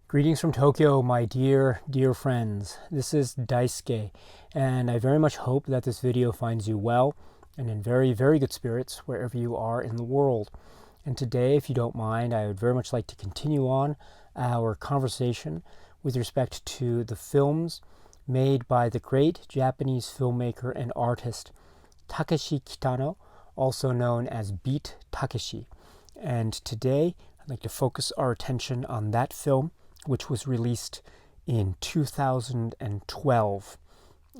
Greetings from Tokyo, my dear friends. This is Daisuke, and I very much hope that this video finds you well and in very good spirits wherever you are in the world. And today, if you don't mind, I would very much like to continue on our conversation with respect to the films made by the great Japanese filmmaker and artist Takeshi Kitano, also known as Beat Takeshi. And today, I'd like to focus our attention on that film, which was released in 2012.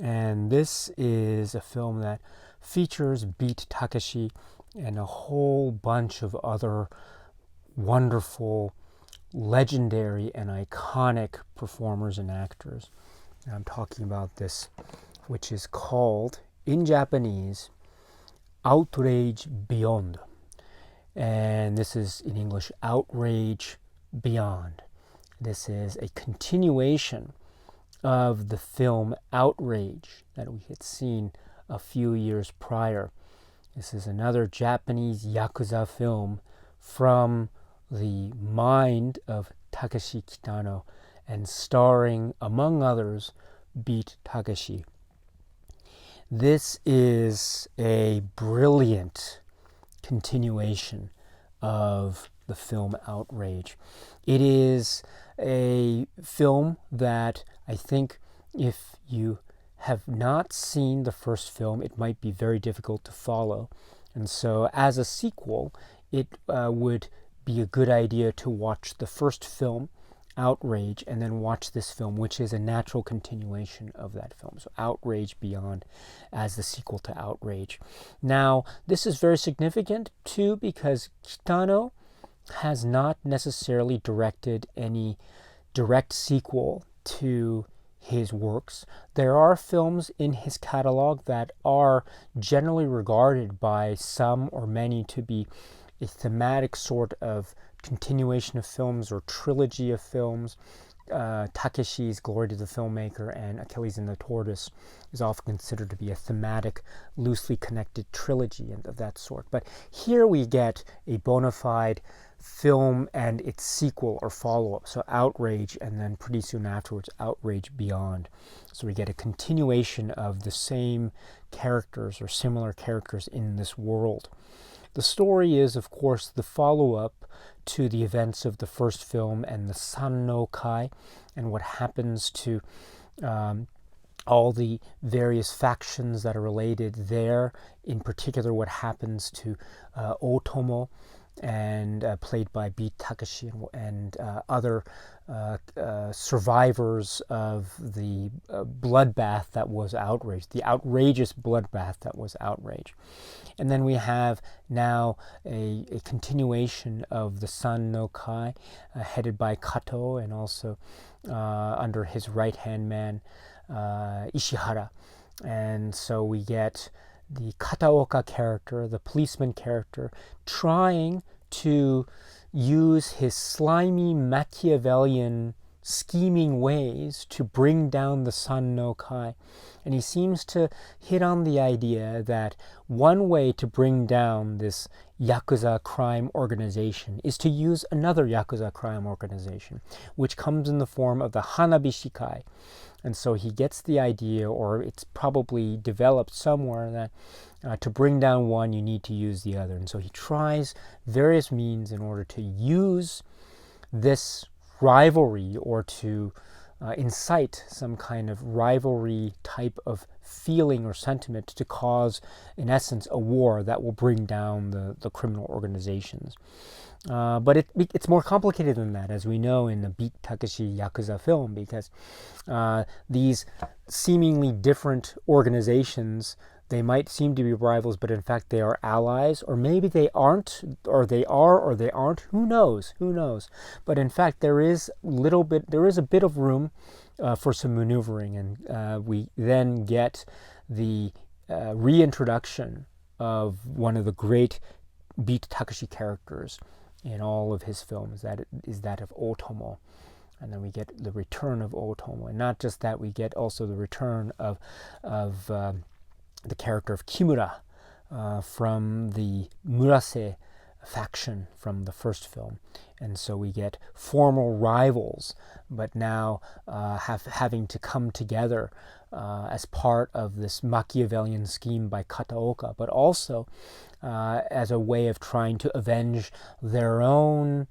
And this is a film that features Beat Takeshi and a whole bunch of other wonderful, legendary, and iconic performers and actors. And I'm talking about this, which is called, in Japanese, OUTRAGE BEYOND. And this is, in English, Outrage Beyond. This is a continuation of the film Outrage that we had seen a few years prior. This is another Japanese Yakuza film from the mind of Takeshi Kitano and starring, among others, Beat Takeshi. This is a brilliant continuation of the film Outrage. It is a film that I think if you have not seen the first film, it might be very difficult to follow. And so as a sequel, it would be a good idea to watch the first film, Outrage, and then watch this film, which is a natural continuation of that film. So Outrage Beyond as the sequel to Outrage. Now, this is very significant too because Kitano has not necessarily directed any direct sequel to his works. There are films in his catalog that are generally regarded by some or many to be a thematic sort of continuation of films or trilogy of films. Takeshi's Glory to the Filmmaker and Achilles and the Tortoise is often considered to be a thematic, loosely connected trilogy of that sort. But here we get a bona fide film and its sequel or follow-up. So Outrage, and then pretty soon afterwards, Outrage Beyond. So we get a continuation of the same characters or similar characters in this world. The story is, of course, the follow-up to the events of the first film and the San no Kai, and what happens to all the various factions that are related there. In particular, what happens to Otomo, and played by Beat Takeshi, and other survivors of the bloodbath that was Outrage, the outrageous bloodbath that was Outrage. And then we have now a continuation of the San no Kai, headed by Kato, and also under his right-hand man, Ishihara. And so we get the Kataoka character, the policeman character, trying to use his slimy Machiavellian scheming ways to bring down the San no Kai. And he seems to hit on the idea that one way to bring down this Yakuza crime organization is to use another Yakuza crime organization, which comes in the form of the Hanabishikai. And so he gets the idea, or it's probably developed somewhere, that to bring down one, you need to use the other. And so he tries various means in order to use this rivalry, or to incite some kind of rivalry type of feeling or sentiment to cause, in essence, a war that will bring down the criminal organizations. But it's more complicated than that, as we know in the Beat Takeshi Yakuza film, because these seemingly different organizations, they might seem to be rivals, but in fact they are allies, or maybe they aren't, or they are, or they aren't. Who knows? But in fact, there is a bit of room for some maneuvering, and we then get the reintroduction of one of the great Beat Takeshi characters in all of his films. That is that of Otomo. And then we get the return of Otomo, and not just that, we get also the return of the character of Kimura from the Murase faction from the first film. And so we get formal rivals, but now having to come together as part of this Machiavellian scheme by Kataoka, but also as a way of trying to avenge their own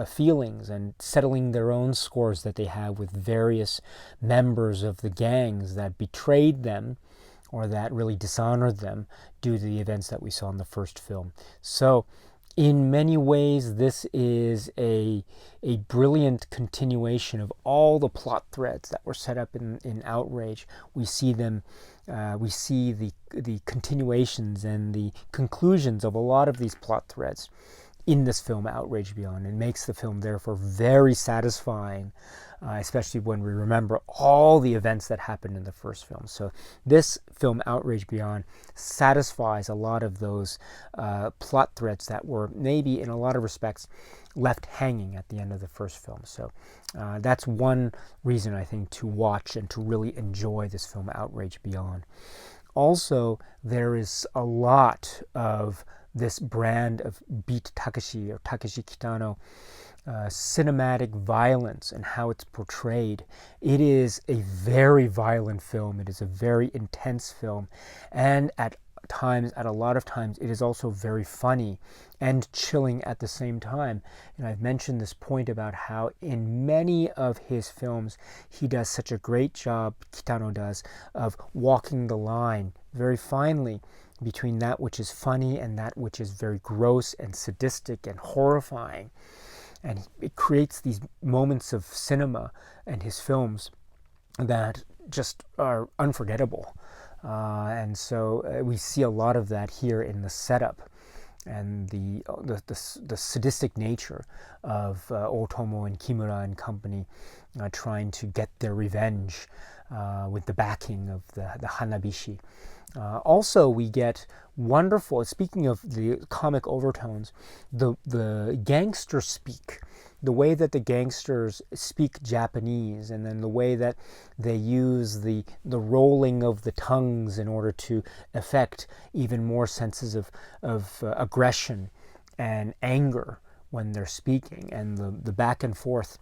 feelings and settling their own scores that they have with various members of the gangs that betrayed them or that really dishonored them due to the events that we saw in the first film. So in many ways, this is a brilliant continuation of all the plot threads that were set up in Outrage. We see them, we see the continuations and the conclusions of a lot of these plot threads in this film, Outrage Beyond. It makes the film, therefore, very satisfying, especially when we remember all the events that happened in the first film. So this film, Outrage Beyond, satisfies a lot of those plot threads that were maybe, in a lot of respects, left hanging at the end of the first film. So that's one reason, I think, to watch and to really enjoy this film, Outrage Beyond. Also, there is a lot of this brand of Beat Takeshi or Takeshi Kitano cinematic violence and how it's portrayed. It is a very violent film. It is a very intense film, and at a lot of times, it is also very funny and chilling at the same time. And I've mentioned this point about how in many of his films, he does such a great job, Kitano does, of walking the line very finely between that which is funny and that which is very gross and sadistic and horrifying. And it creates these moments of cinema and his films that just are unforgettable. And so we see a lot of that here in the setup and the sadistic nature of Otomo and Kimura and company trying to get their revenge with the backing of the Hanabishi. Also, we get wonderful, speaking of the comic overtones, the gangster speak, the way that the gangsters speak Japanese, and then the way that they use the rolling of the tongues in order to effect even more senses of aggression and anger when they're speaking, and the back and forth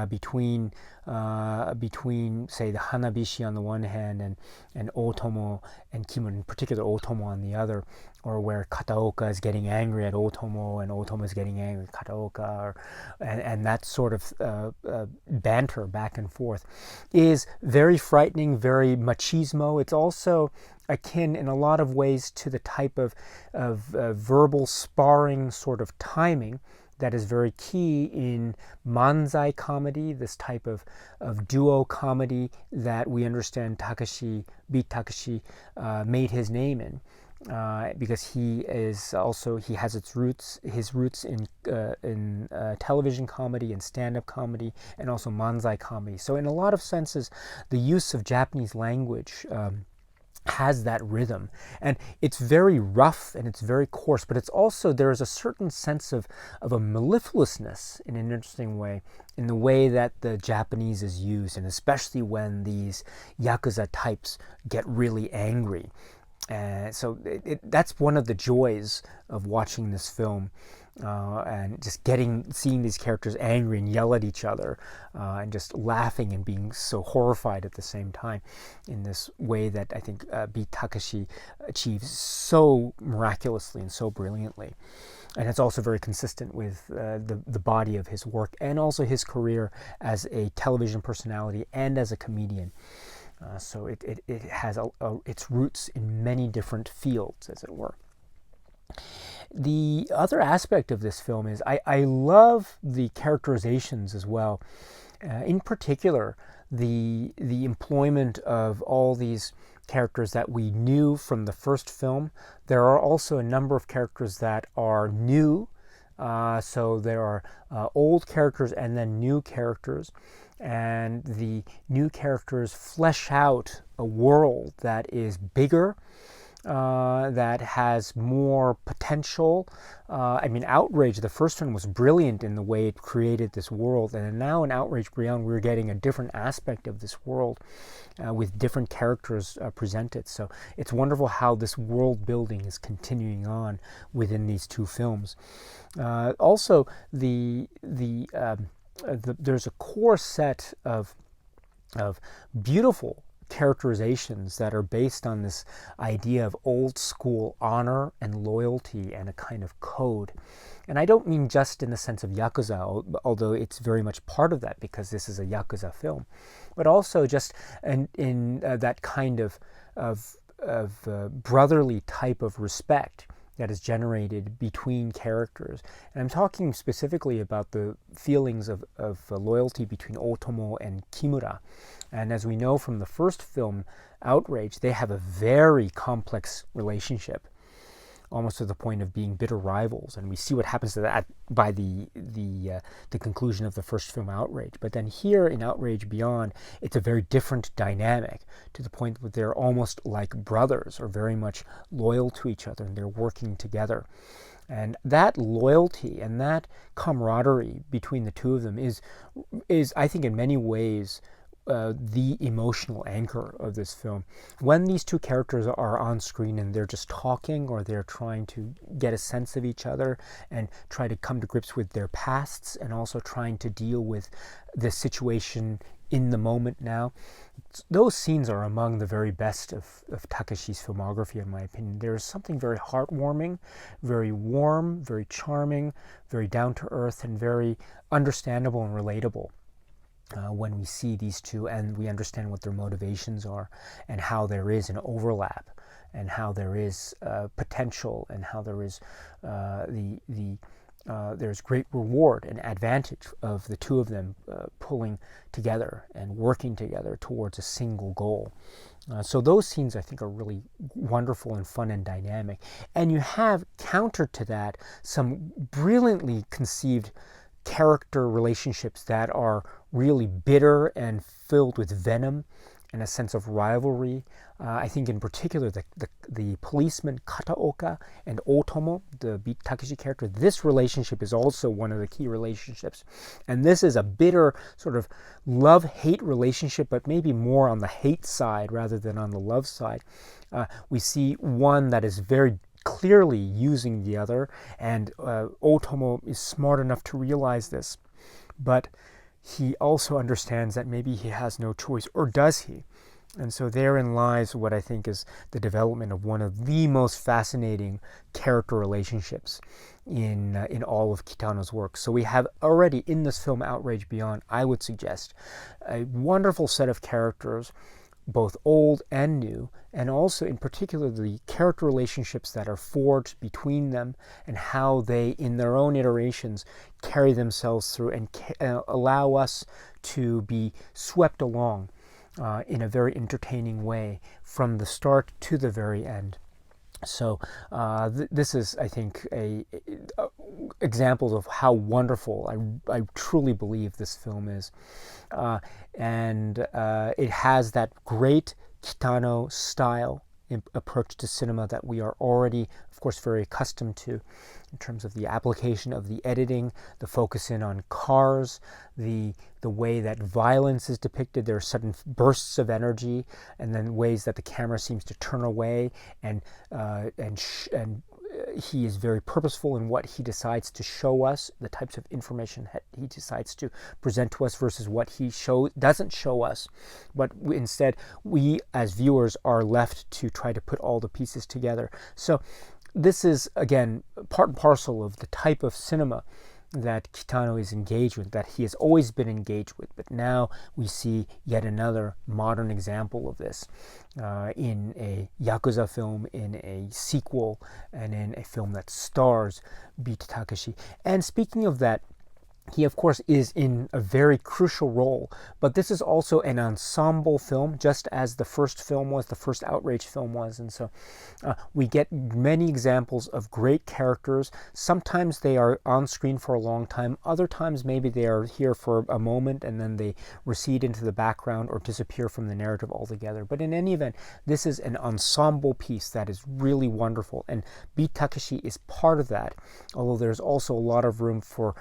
between say the Hanabishi on the one hand and Otomo and Kimura, in particular Otomo on the other, or where Kataoka is getting angry at Otomo and Otomo is getting angry at Kataoka, and that sort of banter back and forth is very frightening, very machismo. It's also akin in a lot of ways to the type of verbal sparring sort of timing that is very key in manzai comedy, this type of duo comedy that we understand Beat Takeshi made his name in, because he has his roots in television comedy and stand-up comedy and also manzai comedy. So in a lot of senses, the use of Japanese language has that rhythm, and it's very rough and it's very coarse, but it's also, there is a certain sense of a mellifluousness in an interesting way in the way that the Japanese is used, and especially when these Yakuza types get really angry. So that's one of the joys of watching this film, and just seeing these characters angry and yell at each other, and just laughing and being so horrified at the same time in this way that I think Beat Takeshi achieves so miraculously and so brilliantly. And it's also very consistent with the body of his work and also his career as a television personality and as a comedian. So it has its roots in many different fields, as it were. The other aspect of this film is I love the characterizations as well. In particular, the employment of all these characters that we knew from the first film. There are also a number of characters that are new. So there are old characters and then new characters. And the new characters flesh out a world that is bigger, that has more potential. I mean, Outrage, the first one, was brilliant in the way it created this world, and now in Outrage Beyond, we're getting a different aspect of this world with different characters presented. So it's wonderful how this world building is continuing on within these two films. Also, there's a core set of beautiful characterizations that are based on this idea of old school honor and loyalty and a kind of code. And I don't mean just in the sense of Yakuza, although it's very much part of that because this is a Yakuza film, but also just in that kind of brotherly type of respect that is generated between characters. And I'm talking specifically about the feelings of loyalty between Otomo and Kimura. And as we know from the first film, Outrage, they have a very complex relationship, almost to the point of being bitter rivals. And we see what happens to that by the conclusion of the first film, Outrage. But then here in Outrage Beyond, it's a very different dynamic, to the point that they're almost like brothers, or very much loyal to each other, and they're working together. And that loyalty and that camaraderie between the two of them is I think, in many ways, the emotional anchor of this film. When these two characters are on screen and they're just talking, or they're trying to get a sense of each other and try to come to grips with their pasts, and also trying to deal with the situation in the moment now, those scenes are among the very best of Takeshi's filmography, in my opinion. There's something very heartwarming, very warm, very charming, very down-to-earth, and very understandable and relatable when we see these two and we understand what their motivations are, and how there is an overlap, and how there is potential, and how there is there's great reward and advantage of the two of them pulling together and working together towards a single goal. So those scenes, I think, are really wonderful and fun and dynamic. And you have, counter to that, some brilliantly conceived character relationships that are really bitter and filled with venom and a sense of rivalry. I think in particular the policeman Kataoka and Otomo, the Beat Takeshi character, this relationship is also one of the key relationships. And this is a bitter sort of love-hate relationship, but maybe more on the hate side rather than on the love side. We see one that is very clearly using the other, and Otomo is smart enough to realize this, but he also understands that maybe he has no choice, or does he? And so therein lies what I think is the development of one of the most fascinating character relationships in all of Kitano's work. So we have already in this film, Outrage Beyond, I would suggest, a wonderful set of characters, both old and new, and also in particular the character relationships that are forged between them, and how they, in their own iterations, carry themselves through and allow us to be swept along in a very entertaining way from the start to the very end. So this is, I think, examples of how wonderful I truly believe this film is. And it has that great Kitano style approach to cinema that we are already, of course, very accustomed to, in terms of the application of the editing, the focus in on cars, the way that violence is depicted. There are sudden bursts of energy, and then ways that the camera seems to turn away, and he is very purposeful in what he decides to show us, the types of information he decides to present to us versus what he doesn't show us. But instead, we as viewers are left to try to put all the pieces together. So this is, again, part and parcel of the type of cinema that Kitano is engaged with, that he has always been engaged with. But now we see yet another modern example of this in a Yakuza film, in a sequel, and in a film that stars Beat Takeshi. And speaking of that, he, of course, is in a very crucial role, but this is also an ensemble film, just as the first film was, the first Outrage film was. And so we get many examples of great characters. Sometimes they are on screen for a long time. Other times maybe they are here for a moment and then they recede into the background or disappear from the narrative altogether. But in any event, this is an ensemble piece that is really wonderful. And Beat Takeshi is part of that, although there's also a lot of room for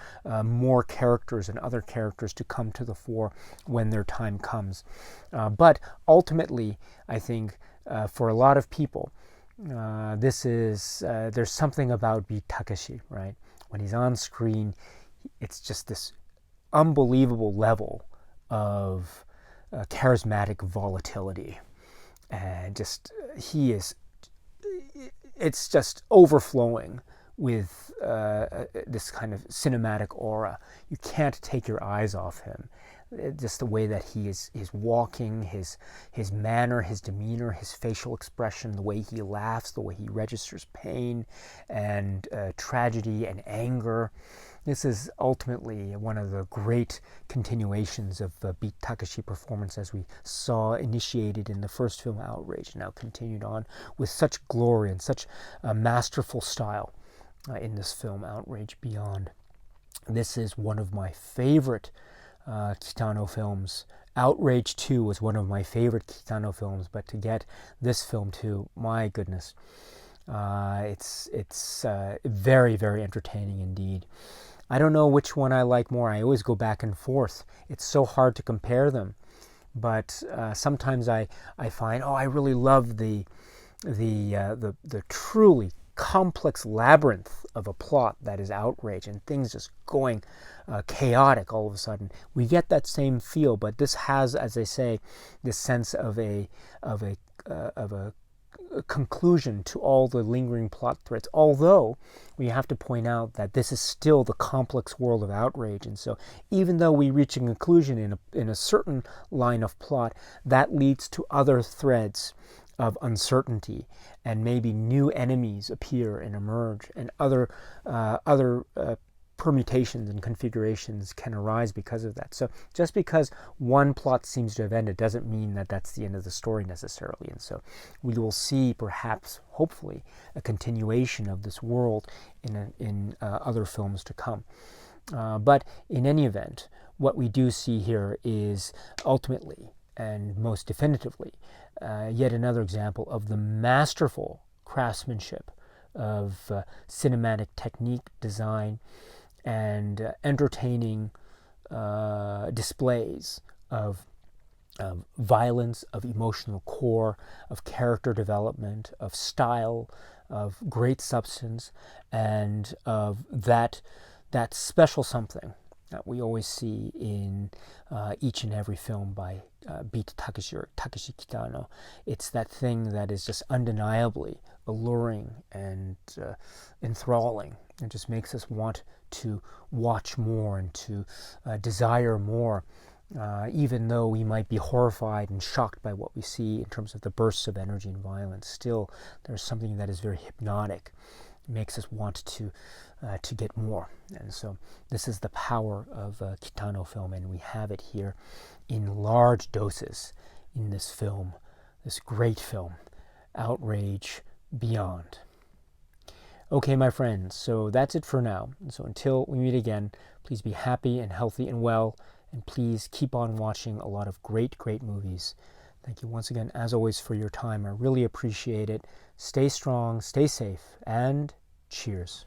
more characters and other characters to come to the fore when their time comes. But ultimately, I think for a lot of people, there's something about Beat Takeshi, right? When he's on screen, it's just this unbelievable level of charismatic volatility, and it's just overflowing with this kind of cinematic aura. You can't take your eyes off him. Just the way that he is walking, his manner, his demeanor, his facial expression, the way he laughs, the way he registers pain and tragedy and anger. This is ultimately one of the great continuations of the Beat Takeshi performance, as we saw initiated in the first film Outrage, and now continued on with such glory and such a masterful style in this film Outrage Beyond. This is one of my favorite Kitano films. Outrage 2 was one of my favorite Kitano films, but to get this film too, my goodness, it's very, very entertaining indeed. I don't know which one I like more. I always go back and forth. It's so hard to compare them, but sometimes I find, I really love the truly complex labyrinth of a plot that is Outrage, and things just going chaotic all of a sudden. We get that same feel, but this has, as I say, this sense of a conclusion to all the lingering plot threads, although we have to point out that this is still the complex world of Outrage. And so even though we reach a conclusion in a certain line of plot, that leads to other threads of uncertainty, and maybe new enemies appear and emerge, and other permutations and configurations can arise because of that. So just because one plot seems to have ended doesn't mean that that's the end of the story necessarily. And so we will see, perhaps, hopefully, a continuation of this world in other films to come. But in any event, what we do see here is ultimately and most definitively yet another example of the masterful craftsmanship of cinematic technique, design, and entertaining displays of violence, of emotional core, of character development, of style, of great substance, and of that special something that we always see in each and every film by Beat Takeshi or Takeshi Kitano. It's that thing that is just undeniably alluring and enthralling. It just makes us want to watch more and to desire more, even though we might be horrified and shocked by what we see in terms of the bursts of energy and violence. Still, there's something that is very hypnotic. It makes us want to get more. And so this is the power of Kitano film, and we have it here in large doses in this film, this great film, Outrage Beyond. Okay, my friends, so that's it for now. So until we meet again, please be happy and healthy and well, and please keep on watching a lot of great movies. Thank you once again, as always, for your time. I really appreciate it. Stay strong, stay safe, and cheers.